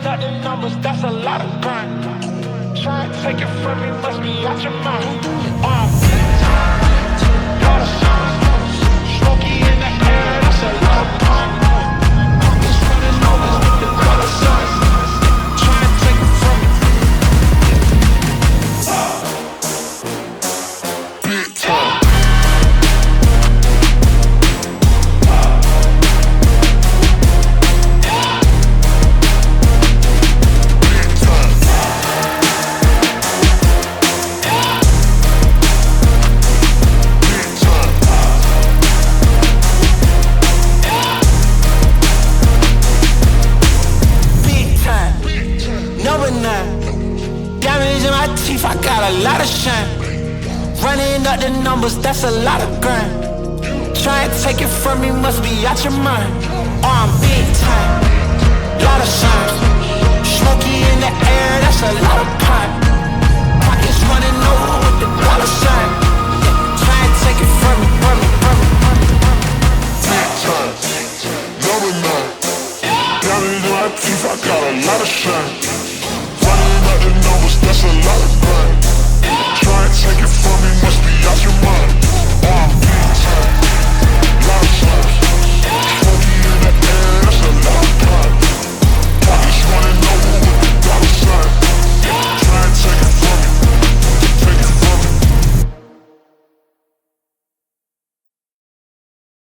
up the numbers, that's a lot of grind. Try and take it from me, must be out your mind. Lot of signs, smoky in the air, that's a lot of pine. Pockets running over with the dollar signs. Try and take it from me. Big time. I got a lot of shine. Running up the numbers, that's a lot of grind. Try and take it from me, must be out your mind. Oh, I'm big time. Lot of signs. Smoky in the air, that's a lot of pine. Pockets running over with the dollar sign. Try and take it from me, from me, from me, from me. Big time. Number 9. Down in my teeth, I got a lot of shine.